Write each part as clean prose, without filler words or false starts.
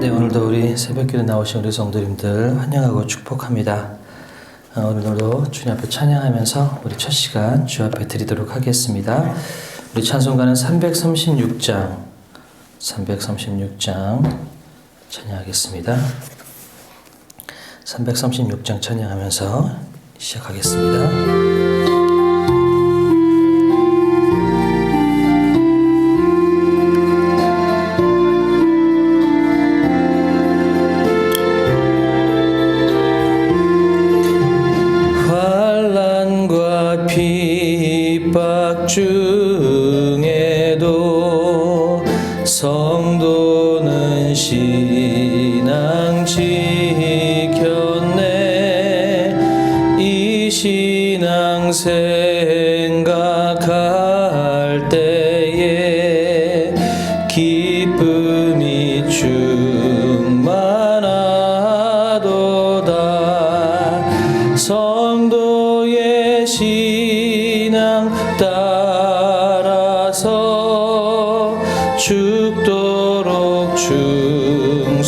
네, 오늘도 우리 새벽기도 나오신 우리 성도님들 환영하고 축복합니다. 오늘도 주님 앞에 찬양하면서 우리 첫 시간 주 앞에 드리도록 하겠습니다. 우리 찬송가는 336장 찬양하겠습니다. 336장 찬양하면서 시작하겠습니다. 중에도 성도는 신앙 지켰네. 이 신앙 생각할 때에 기쁨이 충만하도다. 성도의 신앙 따라서 죽도록 충성하겠네.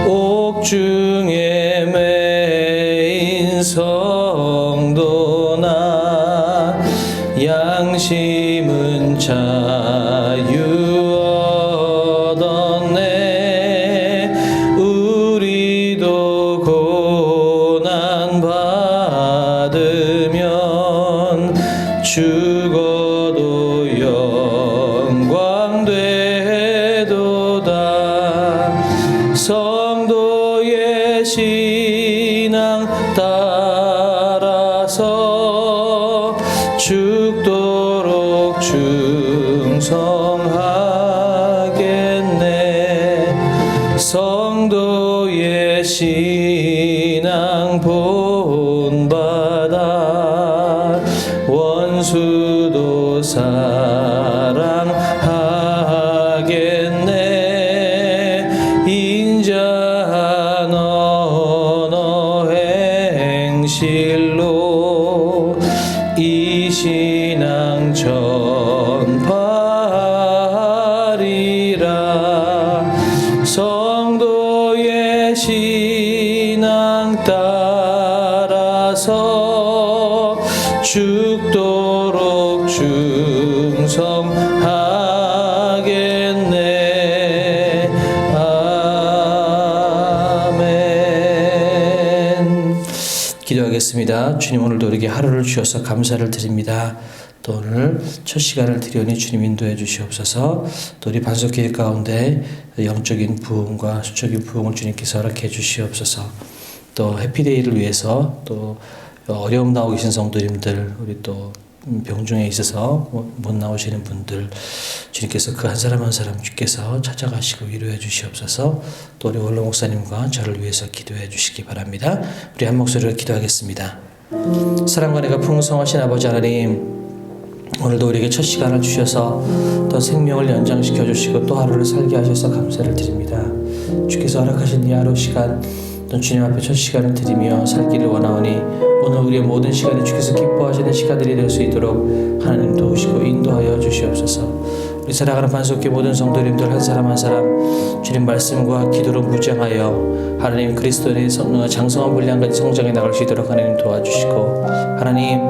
옥중에 매인 성도나 양심은 자유 얻었네. 우리도 고난 받으면 죽어도 영광 되도다. 성도의 신앙 따라서 죽도록 충성하겠네. 성도의 신앙 본받아 원수도 사랑하겠네. 인자한 언어 행실로 이 신앙 전파하리라. 성도의 신앙 따라서 죽도록 충성하겠네. 아멘. 기도하겠습니다. 주님, 오늘도 우리에게 하루를 주셔서 감사를 드립니다. 또 오늘 첫 시간을 드리오니 주님 인도해 주시옵소서. 또 우리 반석교회 가운데 영적인 부흥과 수적인 부흥을 주님께서 허락해 주시옵소서. 또 해피데이를 위해서 또 어려움 나오고 계신 성도님들, 우리 또 병중에 있어서 못 나오시는 분들, 주님께서 그 한 사람 한 사람 주께서 찾아가시고 위로해 주시옵소서. 또 우리 원로 목사님과 저를 위해서 기도해 주시기 바랍니다. 우리 한 목소리로 기도하겠습니다. 사랑과 은혜가 풍성하신 아버지 하나님, 오늘도 우리에게 첫 시간을 주셔서 또 생명을 연장시켜 주시고 또 하루를 살게 하셔서 감사를 드립니다. 주께서 허락하신 이 하루 시간, 또 주님 앞에 첫 시간을 드리며 살기를 원하오니 오늘 우리의 모든 시간이 주께서 기뻐하시는 시간들이 될 수 있도록 하나님 도우시고 인도하여 주시옵소서. 우리 살아가는 반석교회 모든 성도님들 한 사람 한 사람 주님 말씀과 기도로 무장하여 하나님 그리스도의 장성한 분량까지 성장해 나갈 수 있도록 하나님 도와주시고, 하나님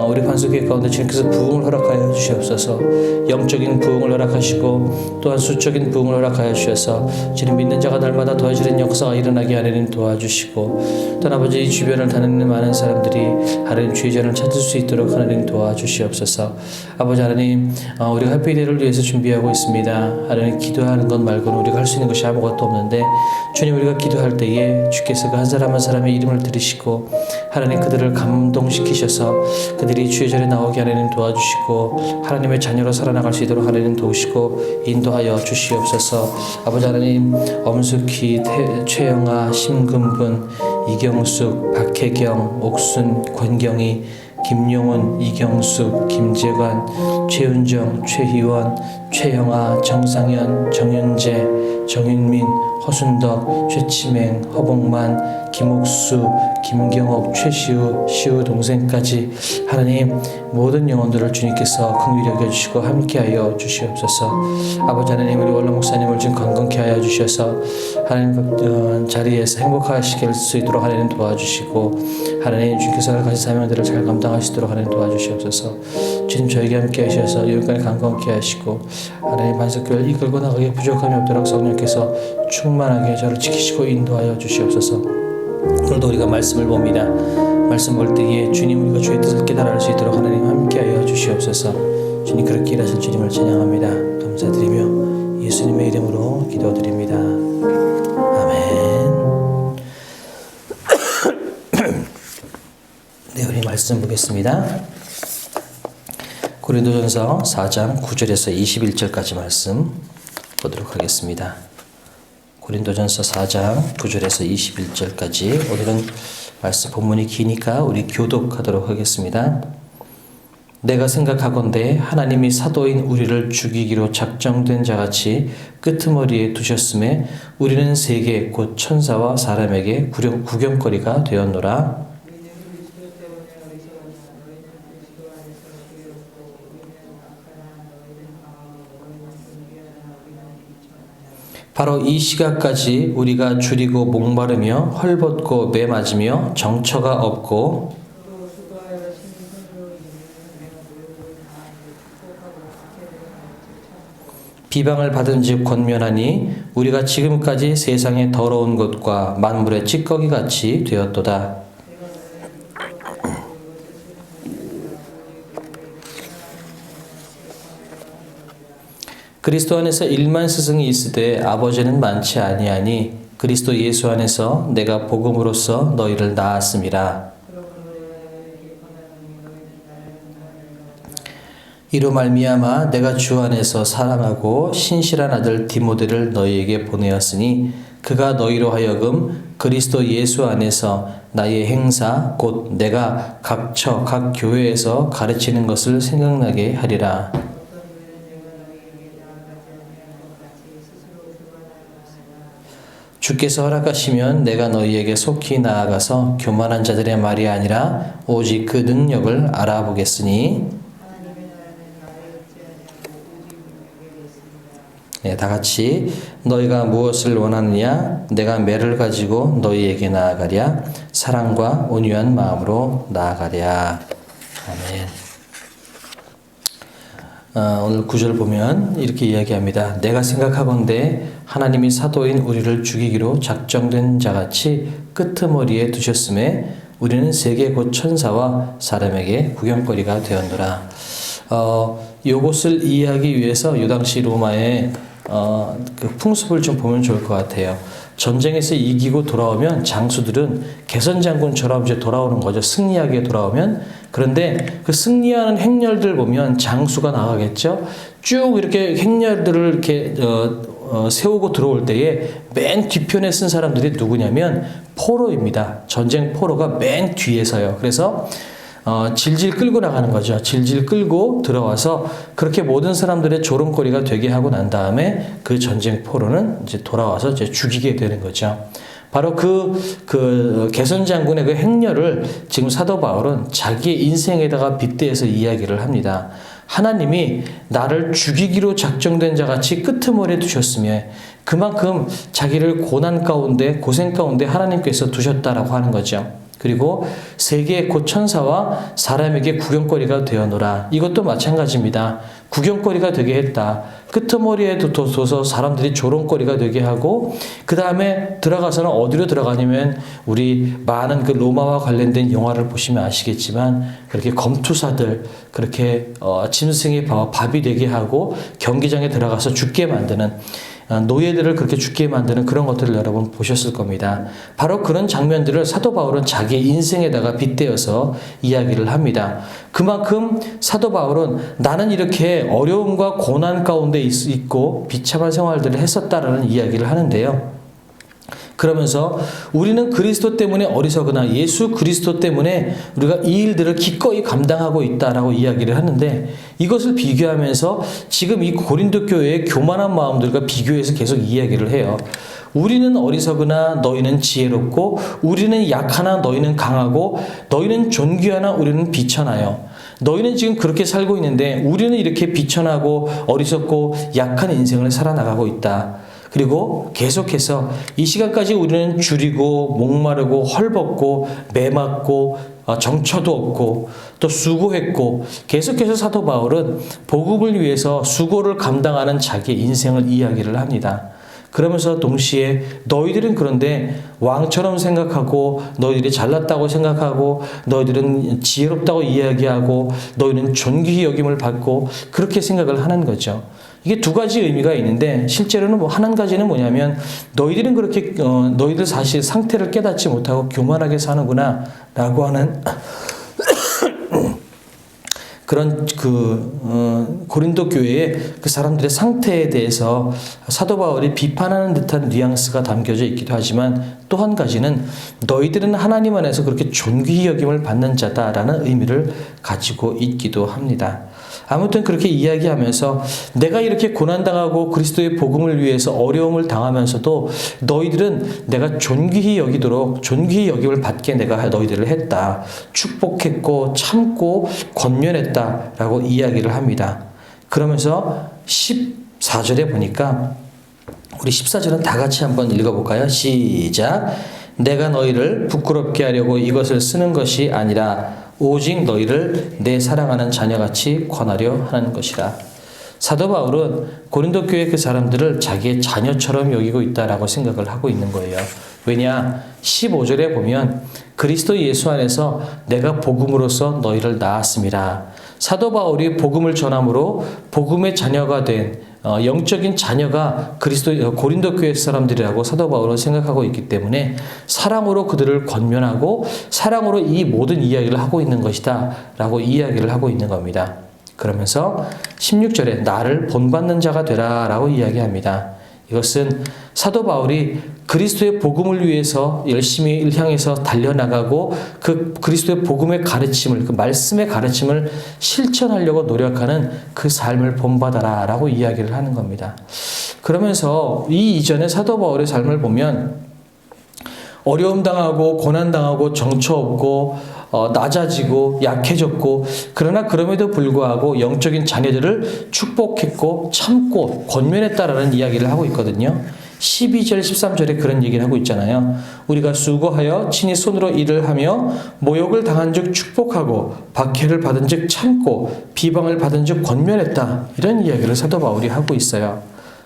우리 반석교회 가운데 주님께서 부흥을 허락하여 주시옵소서. 영적인 부흥을 허락하시고 또한 수적인 부흥을 허락하여 주셔서 주님 믿는 자가 날마다 더해지는 역사가 일어나게 하나님 도와주시고, 또 아버지 주변을 다니는 많은 사람들이 하나님 주의 전을 찾을 수 있도록 하나님 도와주시옵소서. 아버지 하나님, 우리가 해피데이를 위해서 준비하고 있습니다. 하나님 기도하는 것 말고는 우리가 할 수 있는 것이 아무것도 없는데, 주님 우리가 기도할 때에 주께서 그 한 사람 한 사람의 이름을 들으시고 하나님 그들을 감동시키셔서 그들이 주의 전에 나오게 하나님 도와주시고 하나님의 자녀로 살아나갈 수 있도록 하나님 도우시고 인도하여 주시옵소서. 아버지 하나님, 엄숙희, 최영아, 심금분, 이경숙, 박혜경, 옥순, 권경희, 김용훈, 이경숙, 김재관, 최은정, 최희원, 최영아, 정상현, 정윤재, 정윤민, 허순덕, 최치맹, 허복만, 김옥수, 김경옥, 최시우, 시우 동생까지 하나님 모든 영혼들을 주님께서 긍휼히 여겨주시고 함께하여 주시옵소서. 아버지 하나님, 우리 원로 목사님을 좀 건강케 하여 주셔서 하나님 자리에서 행복하시길 수 있도록 하나님 도와주시고, 하나님 주님께서 가진 사명들을 잘 감당하시도록 하나님 도와주시옵소서. 주님 저에게 함께 하셔서 여기까지 건강케 하시고, 하나님 반석교회를 이끌고 나가기에 부족함이 없도록 성령께서 충만하게 저를 지키시고 인도하여 주시옵소서. 오늘도 우리가 말씀을 봅니다. 말씀 볼 때에 주님, 우리가 주의 뜻을 깨달아 알 수 있도록 하나님 함께하여 주시옵소서. 주님 그렇게 일하실 주님을 찬양합니다. 감사드리며 예수님의 이름으로 기도드립니다. 아멘. 네, 우리 말씀 보겠습니다. 고린도전서 4장 9절에서 21절까지 말씀 보도록 하겠습니다. 고린도전서 4장 9절에서 21절까지. 오늘은 말씀 본문이 기니까 우리 교독하도록 하겠습니다. 내가 생각하건대 하나님이 사도인 우리를 죽이기로 작정된 자같이 끄트머리에 두셨음에 우리는 세계 곧 천사와 사람에게 구경거리가 되었노라. 바로 이 시각까지 우리가 줄이고 목마르며 헐벗고 매맞으며 정처가 없고 비방을 받은 즉 권면하니 우리가 지금까지 세상의 더러운 것과 만물의 찌꺼기 같이 되었도다. 그리스도 안에서 1만 스승이 있으되 아버지는 많지 아니하니 그리스도 예수 안에서 내가 복음으로써 너희를 낳았음이라. 이로 말미암아 내가 주 안에서 사랑하고 신실한 아들 디모데를 너희에게 보내었으니 그가 너희로 하여금 그리스도 예수 안에서 나의 행사 곧 내가 각 처 각 교회에서 가르치는 것을 생각나게 하리라. 주께서 허락하시면 내가 너희에게 속히 나아가서 교만한 자들의 말이 아니라 오직 그 능력을 알아보겠으니. 네, 다 같이 너희가 무엇을 원하느냐? 내가 매를 가지고 너희에게 나아가랴. 사랑과 온유한 마음으로 나아가랴. 아멘. 오늘 9절 보면 이렇게 이야기합니다. 내가 생각하건대 하나님이 사도인 우리를 죽이기로 작정된 자같이 끄트머리에 두셨음에 우리는 세계 곧 천사와 사람에게 구경거리가 되었노라. 요것을 이해하기 위해서 요 당시 로마의 그 풍습을 좀 보면 좋을 것 같아요. 전쟁에서 이기고 돌아오면 장수들은 개선장군처럼 이제 돌아오는 거죠. 승리하게 돌아오면. 그런데 그 승리하는 행렬들 보면 장수가 나가겠죠. 쭉 이렇게 행렬들을 이렇게 세우고 들어올 때에 맨 뒤편에 쓴 사람들이 누구냐면 포로입니다. 전쟁 포로가 맨 뒤에 서요. 그래서 질질 끌고 나가는 거죠. 질질 끌고 들어와서 그렇게 모든 사람들의 조롱거리가 되게 하고 난 다음에 그 전쟁 포로는 이제 돌아와서 이제 죽이게 되는 거죠. 바로 그 개선 장군의 그 행렬을 지금 사도 바울은 자기의 인생에다가 빗대어서 이야기를 합니다. 하나님이 나를 죽이기로 작정된 자같이 끄트머리에 두셨으며 그만큼 자기를 고난 가운데 고생 가운데 하나님께서 두셨다라고 하는 거죠. 그리고 세계 곧 천사와 사람에게 구경거리가 되어노라. 이것도 마찬가지입니다. 구경거리가 되게 했다. 끄트머리에 둬서 사람들이 조롱거리가 되게 하고 그 다음에 들어가서는 어디로 들어가냐면 우리 많은 그 로마와 관련된 영화를 보시면 아시겠지만 그렇게 검투사들 그렇게 짐승의 밥이 되게 하고 경기장에 들어가서 죽게 만드는 노예들을 그렇게 죽게 만드는 그런 것들을 여러분 보셨을 겁니다. 바로 그런 장면들을 사도 바울은 자기의 인생에다가 빗대어서 이야기를 합니다. 그만큼 사도 바울은 나는 이렇게 어려움과 고난 가운데 있고 비참한 생활들을 했었다라는 이야기를 하는데요. 그러면서 우리는 그리스도 때문에 어리석으나 예수 그리스도 때문에 우리가 이 일들을 기꺼이 감당하고 있다라고 이야기를 하는데 이것을 비교하면서 지금 이 고린도 교회의 교만한 마음들과 비교해서 계속 이야기를 해요. 우리는 어리석으나 너희는 지혜롭고 우리는 약하나 너희는 강하고 너희는 존귀하나 우리는 비천하여. 너희는 지금 그렇게 살고 있는데 우리는 이렇게 비천하고 어리석고 약한 인생을 살아나가고 있다. 그리고 계속해서 이 시간까지 우리는 줄이고 목마르고 헐벗고 매맞고 정처도 없고 또 수고했고, 계속해서 사도 바울은 복음을 위해서 수고를 감당하는 자기의 인생을 이야기를 합니다. 그러면서 동시에 너희들은 그런데 왕처럼 생각하고 너희들이 잘났다고 생각하고 너희들은 지혜롭다고 이야기하고 너희는 존귀히 여김을 받고 그렇게 생각을 하는 거죠. 이게 두 가지 의미가 있는데 실제로는 한 가지는 뭐냐면 너희들은 그렇게 너희들 사실 상태를 깨닫지 못하고 교만하게 사는구나 라고 하는 그런 고린도 교회의 그 사람들의 상태에 대해서 사도 바울이 비판하는 듯한 뉘앙스가 담겨져 있기도 하지만, 또 한 가지는 너희들은 하나님 안에서 그렇게 존귀히 여김을 받는 자다라는 의미를 가지고 있기도 합니다. 아무튼 그렇게 이야기하면서 내가 이렇게 고난당하고 그리스도의 복음을 위해서 어려움을 당하면서도 너희들은 내가 존귀히 여기도록 존귀히 여김을 받게 내가 너희들을 했다. 축복했고 참고 권면했다 라고 이야기를 합니다. 그러면서 14절에 보니까 우리 14절은 다 같이 한번 읽어볼까요? 시작. 내가 너희를 부끄럽게 하려고 이것을 쓰는 것이 아니라 오직 너희를 내 사랑하는 자녀같이 권하려 하는 것이라. 사도 바울은 고린도 교회 그 사람들을 자기의 자녀처럼 여기고 있다라고 생각을 하고 있는 거예요. 왜냐? 15절에 보면 그리스도 예수 안에서 내가 복음으로써 너희를 낳았습니다. 사도 바울이 복음을 전함으로 복음의 자녀가 된 영적인 자녀가 고린도 교회 사람들이라고 사도 바울은 생각하고 있기 때문에 사랑으로 그들을 권면하고 사랑으로 이 모든 이야기를 하고 있는 것이다 라고 이야기를 하고 있는 겁니다. 그러면서 16절에 나를 본받는 자가 되라 라고 이야기합니다. 이것은 사도 바울이 그리스도의 복음을 위해서 열심히 향해서 달려나가고 그 그리스도의 복음의 가르침을, 그 말씀의 가르침을 실천하려고 노력하는 그 삶을 본받아라 라고 이야기를 하는 겁니다. 그러면서 이 이전의 사도 바울의 삶을 보면 어려움 당하고 고난 당하고 정처 없고 낮아지고 약해졌고, 그러나 그럼에도 불구하고 영적인 자녀들을 축복했고 참고 권면했다라는 이야기를 하고 있거든요. 12절 13절에 그런 얘기를 하고 있잖아요. 우리가 수고하여 친히 손으로 일을 하며 모욕을 당한 즉 축복하고 박해를 받은 즉 참고 비방을 받은 즉 권면했다, 이런 이야기를 사도 바울이 하고 있어요.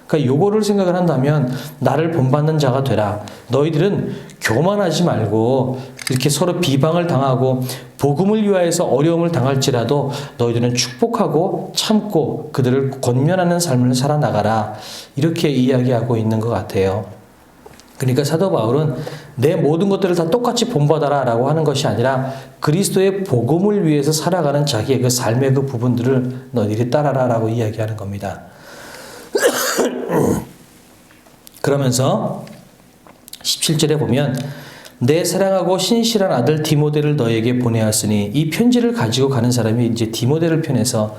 그러니까 요거를 생각을 한다면 나를 본받는 자가 되라. 너희들은 교만하지 말고 이렇게 서로 비방을 당하고 복음을 위하여서 어려움을 당할지라도 너희들은 축복하고 참고 그들을 권면하는 삶을 살아나가라, 이렇게 이야기하고 있는 것 같아요. 그러니까 사도 바울은 내 모든 것들을 다 똑같이 본받아라 라고 하는 것이 아니라 그리스도의 복음을 위해서 살아가는 자기의 그 삶의 그 부분들을 너희들이 따라라 라고 이야기하는 겁니다. 그러면서 17절에 보면 내 사랑하고 신실한 아들 디모데를 너에게 보내었으니, 이 편지를 가지고 가는 사람이 이제 디모데를 편에서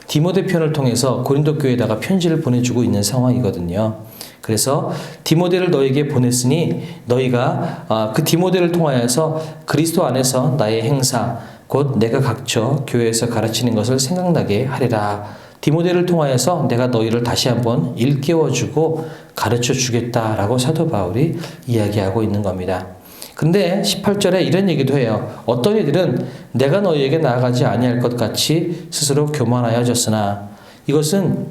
디모데 편을 통해서 고린도 교회에다가 편지를 보내주고 있는 상황이거든요. 그래서 디모데를 너에게 보냈으니 너희가 그 디모데를 통하여서 그리스도 안에서 나의 행사 곧 내가 각처 교회에서 가르치는 것을 생각나게 하리라. 디모데를 통하여서 내가 너희를 다시 한번 일깨워주고 가르쳐 주겠다라고 사도 바울이 이야기하고 있는 겁니다. 근데 18절에 이런 얘기도 해요. 어떤 이들은 내가 너희에게 나아가지 아니할 것 같이 스스로 교만하여졌으나, 이것은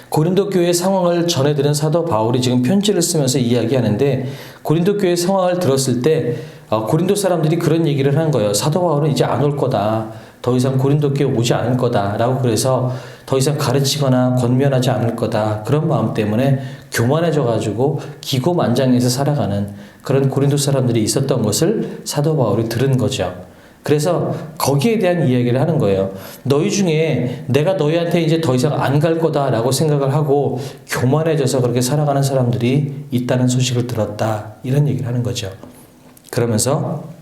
고린도 교회의 상황을 전해드린 사도 바울이 지금 편지를 쓰면서 이야기하는데, 고린도 교회의 상황을 들었을 때 고린도 사람들이 그런 얘기를 한 거예요. 사도 바울은 이제 안 올 거다. 더 이상 고린도 교회 오지 않을 거다라고, 그래서 더 이상 가르치거나 권면하지 않을 거다, 그런 마음 때문에 교만해져가지고 기고만장해서 살아가는 그런 고린도 사람들이 있었던 것을 사도 바울이 들은 거죠. 그래서 거기에 대한 이야기를 하는 거예요. 너희 중에 내가 너희한테 이제 더 이상 안 갈 거다라고 생각을 하고 교만해져서 그렇게 살아가는 사람들이 있다는 소식을 들었다, 이런 얘기를 하는 거죠. 그러면서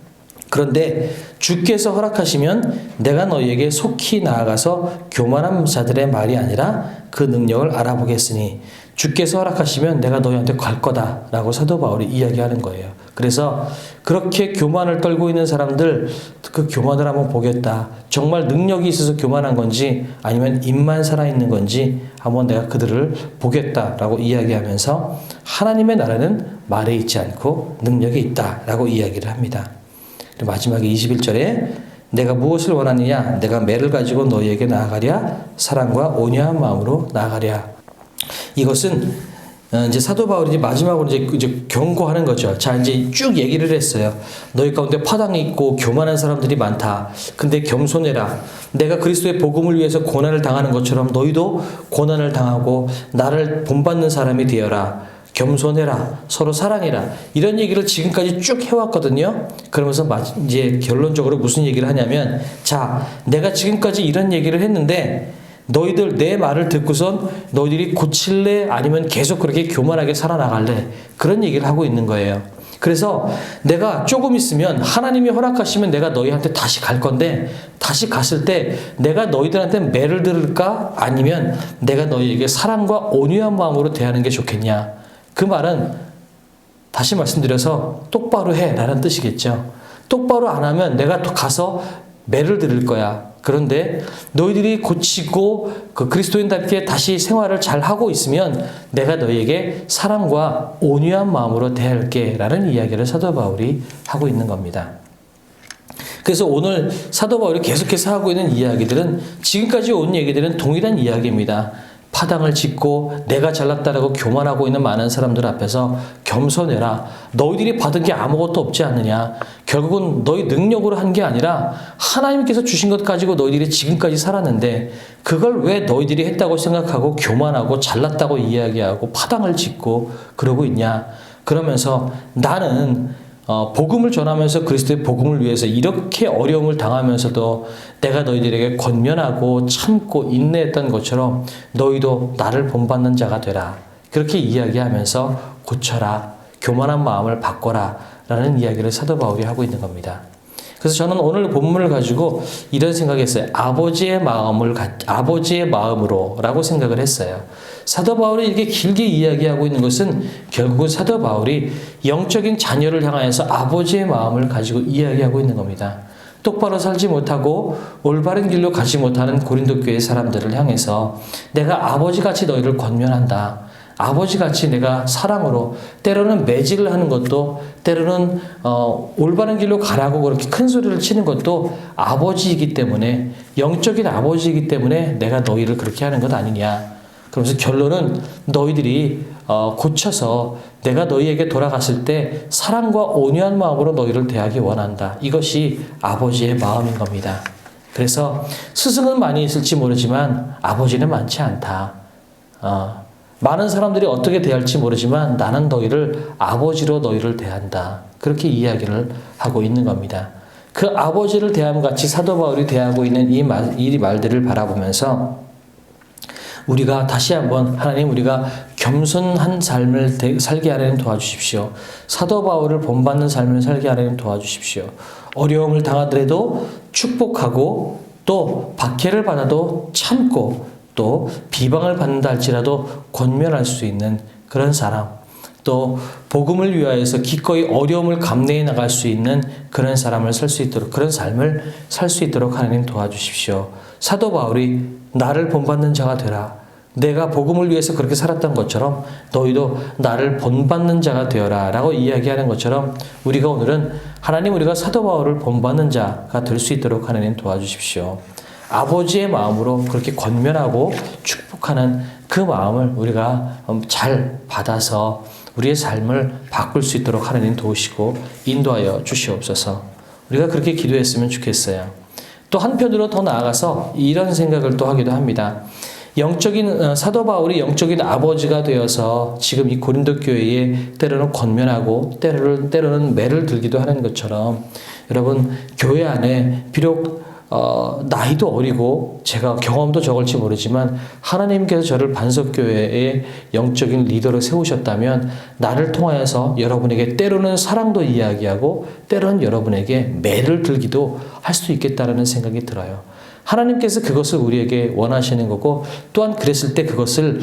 그런데 주께서 허락하시면 내가 너희에게 속히 나아가서 교만한 자들의 말이 아니라 그 능력을 알아보겠으니 주께서 허락하시면 내가 너희한테 갈 거다라고 사도 바울이 이야기하는 거예요. 그래서 그렇게 교만을 떨고 있는 사람들, 그 교만을 한번 보겠다. 정말 능력이 있어서 교만한 건지 아니면 입만 살아있는 건지 한번 내가 그들을 보겠다라고 이야기하면서 하나님의 나라는 말에 있지 않고 능력이 있다라고 이야기를 합니다. 그리고 마지막에 21절에 내가 무엇을 원하느냐? 내가 매를 가지고 너희에게 나아가랴? 사랑과 온유한 마음으로 나아가랴? 이것은 이제 사도 바울이 마지막으로 이제 경고하는 거죠. 자, 이제 쭉 얘기를 했어요. 너희 가운데 파당이 있고 교만한 사람들이 많다. 근데 겸손해라. 내가 그리스도의 복음을 위해서 고난을 당하는 것처럼 너희도 고난을 당하고 나를 본받는 사람이 되어라. 겸손해라. 서로 사랑해라. 이런 얘기를 지금까지 쭉 해왔거든요. 그러면서 이제 결론적으로 무슨 얘기를 하냐면, 자, 내가 지금까지 이런 얘기를 했는데 너희들 내 말을 듣고선 너희들이 고칠래? 아니면 계속 그렇게 교만하게 살아나갈래? 그런 얘기를 하고 있는 거예요. 그래서 내가 조금 있으면 하나님이 허락하시면 내가 너희한테 다시 갈 건데, 다시 갔을 때 내가 너희들한테 매를 들을까? 아니면 내가 너희에게 사랑과 온유한 마음으로 대하는 게 좋겠냐? 그 말은 다시 말씀드려서 똑바로 해 라는 뜻이겠죠. 똑바로 안 하면 내가 또 가서 매를 들을 거야. 그런데 너희들이 고치고 그 그리스도인답게 다시 생활을 잘 하고 있으면 내가 너희에게 사랑과 온유한 마음으로 대할게 라는 이야기를 사도 바울이 하고 있는 겁니다. 그래서 오늘 사도 바울이 계속해서 하고 있는 이야기들은, 지금까지 온 얘기들은 동일한 이야기입니다. 파당을 짓고 내가 잘났다라고 교만하고 있는 많은 사람들 앞에서 겸손해라. 너희들이 받은 게 아무것도 없지 않느냐. 결국은 너희 능력으로 한 게 아니라 하나님께서 주신 것 가지고 너희들이 지금까지 살았는데 그걸 왜 너희들이 했다고 생각하고 교만하고 잘났다고 이야기하고 파당을 짓고 그러고 있냐. 그러면서 나는 복음을 전하면서 그리스도의 복음을 위해서 이렇게 어려움을 당하면서도 내가 너희들에게 권면하고 참고 인내했던 것처럼 너희도 나를 본받는 자가 되라. 그렇게 이야기하면서 고쳐라. 교만한 마음을 바꿔라. 라는 이야기를 사도 바울이 하고 있는 겁니다. 그래서 저는 오늘 본문을 가지고 이런 생각했어요. 아버지의 마음으로 라고 생각을 했어요. 사도 바울이 이렇게 길게 이야기하고 있는 것은 결국은 사도 바울이 영적인 자녀를 향하여서 아버지의 마음을 가지고 이야기하고 있는 겁니다. 똑바로 살지 못하고 올바른 길로 가지 못하는 고린도 교회 사람들을 향해서 내가 아버지같이 너희를 권면한다. 아버지같이 내가 사랑으로, 때로는 매질을 하는 것도, 때로는 올바른 길로 가라고 그렇게 큰 소리를 치는 것도 아버지이기 때문에, 영적인 아버지이기 때문에 내가 너희를 그렇게 하는 것 아니냐. 그러면서 결론은 너희들이 고쳐서 내가 너희에게 돌아갔을 때 사랑과 온유한 마음으로 너희를 대하기 원한다. 이것이 아버지의 마음인 겁니다. 그래서 스승은 많이 있을지 모르지만 아버지는 많지 않다. 많은 사람들이 어떻게 대할지 모르지만 나는 너희를 아버지로 너희를 대한다. 그렇게 이야기를 하고 있는 겁니다. 그 아버지를 대함 같이 사도 바울이 대하고 있는 이 말들을 바라보면서 우리가 다시 한번, 하나님, 우리가 겸손한 삶을 살게 하나님 도와주십시오. 사도 바울을 본받는 삶을 살게 하나님 도와주십시오. 어려움을 당하더라도 축복하고 또 박해를 받아도 참고 또 비방을 받는다 할지라도 권면할 수 있는 그런 사람, 또 복음을 위하여서 기꺼이 어려움을 감내해 나갈 수 있는 그런 사람을 살 수 있도록, 그런 삶을 살 수 있도록 하나님 도와주십시오. 사도 바울이 나를 본받는 자가 되라. 내가 복음을 위해서 그렇게 살았던 것처럼 너희도 나를 본받는 자가 되어라 라고 이야기하는 것처럼 우리가 오늘은 하나님, 우리가 사도 바울을 본받는 자가 될 수 있도록 하나님 도와주십시오. 아버지의 마음으로 그렇게 권면하고 축복하는 그 마음을 우리가 잘 받아서 우리의 삶을 바꿀 수 있도록 하나님 도우시고 인도하여 주시옵소서. 우리가 그렇게 기도했으면 좋겠어요. 또 한편으로 더 나아가서 이런 생각을 또 하기도 합니다. 사도 바울이 영적인 아버지가 되어서 지금 이 고린도 교회에 때로는 권면하고 때로는 매를 들기도 하는 것처럼, 여러분, 교회 안에 비록 나이도 어리고 제가 경험도 적을지 모르지만 하나님께서 저를 반석교회의 영적인 리더로 세우셨다면 나를 통하여서 여러분에게 때로는 사랑도 이야기하고 때로는 여러분에게 매를 들기도 할 수 있겠다라는 생각이 들어요. 하나님께서 그것을 우리에게 원하시는 거고 또한 그랬을 때 그것을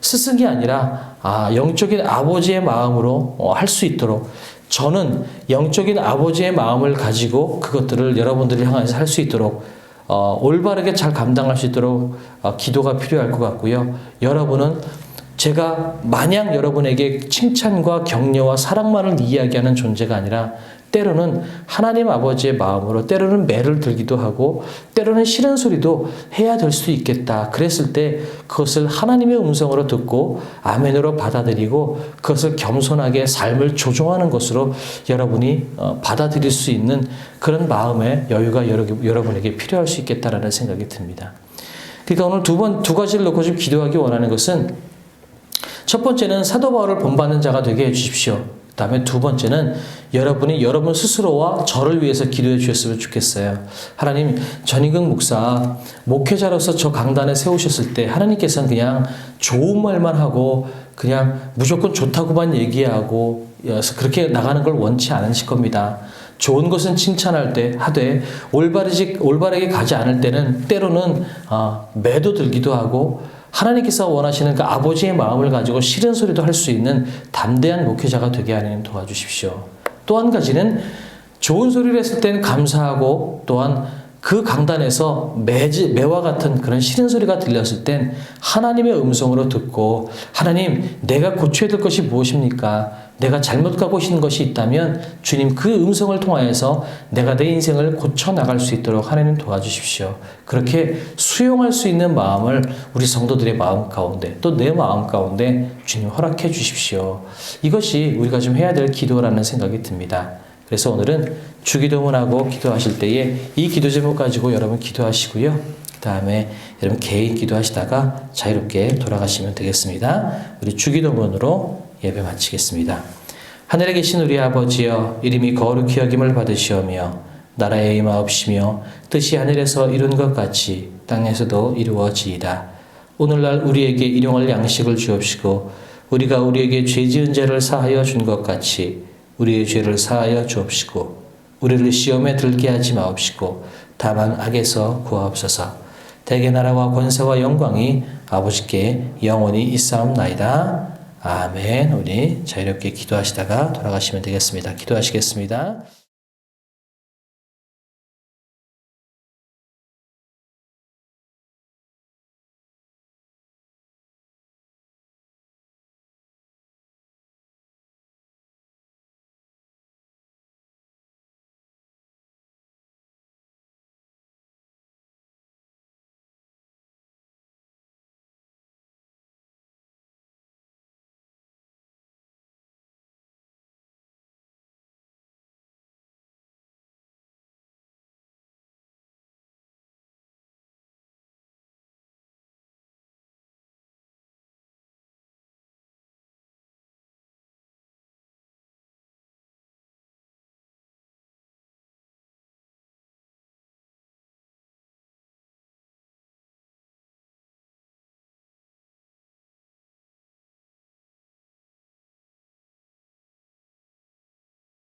스승이 아니라 영적인 아버지의 마음으로 할 수 있도록 저는 영적인 아버지의 마음을 가지고 그것들을 여러분들을 향해서 할 수 있도록 올바르게 잘 감당할 수 있도록 기도가 필요할 것 같고요. 여러분은 제가 마냥 여러분에게 칭찬과 격려와 사랑만을 이야기하는 존재가 아니라 때로는 하나님 아버지의 마음으로 때로는 매를 들기도 하고 때로는 싫은 소리도 해야 될 수 있겠다. 그랬을 때 그것을 하나님의 음성으로 듣고 아멘으로 받아들이고 그것을 겸손하게 삶을 조종하는 것으로 여러분이 받아들일 수 있는 그런 마음의 여유가 여러분에게 필요할 수 있겠다라는 생각이 듭니다. 그러니까 오늘 두 가지를 놓고 좀 기도하기 원하는 것은 첫 번째는 사도 바울을 본받는 자가 되게 해주십시오. 그 다음에 두 번째는 여러분이 여러분 스스로와 저를 위해서 기도해 주셨으면 좋겠어요. 하나님, 전인극 목사 목회자로서 저 강단에 세우셨을 때 하나님께서는 그냥 좋은 말만 하고 그냥 무조건 좋다고만 얘기하고 그렇게 나가는 걸 원치 않으실 겁니다. 좋은 것은 칭찬할 때 하되 올바르게 가지 않을 때는 때로는 매도 들기도 하고 하나님께서 원하시는 그 아버지의 마음을 가지고 싫은 소리도 할 수 있는 담대한 목회자가 되게 하나님 도와주십시오. 또 한 가지는 좋은 소리를 했을 때는 감사하고 또한 그 강단에서 매와 같은 그런 싫은 소리가 들렸을 땐 하나님의 음성으로 듣고 하나님 내가 고쳐야 될 것이 무엇입니까? 내가 잘못 가고 있는 것이 있다면 주님 그 음성을 통하여서 내가 내 인생을 고쳐나갈 수 있도록 하나님 도와주십시오. 그렇게 수용할 수 있는 마음을 우리 성도들의 마음 가운데 또 내 마음 가운데 주님 허락해 주십시오. 이것이 우리가 좀 해야 될 기도라는 생각이 듭니다. 그래서 오늘은 주기도문하고 기도하실 때에 이 기도 제목 가지고 여러분 기도하시고요. 그 다음에 여러분 개인 기도하시다가 자유롭게 돌아가시면 되겠습니다. 우리 주기도문으로 예배 마치겠습니다. 하늘에 계신 우리 아버지여, 이름이 거룩히 여김을 받으시오며 나라에 임하옵시며 뜻이 하늘에서 이룬 것 같이 땅에서도 이루어지이다. 오늘날 우리에게 일용할 양식을 주옵시고 우리가 우리에게 죄 지은 자를 사하여 준 것 같이 우리의 죄를 사하여 주옵시고 우리를 시험에 들게 하지 마옵시고 다만 악에서 구하옵소서. 대개 나라와 권세와 영광이 아버지께 영원히 있사옵나이다. 아멘. 우리 자유롭게 기도하시다가 돌아가시면 되겠습니다. 기도하시겠습니다.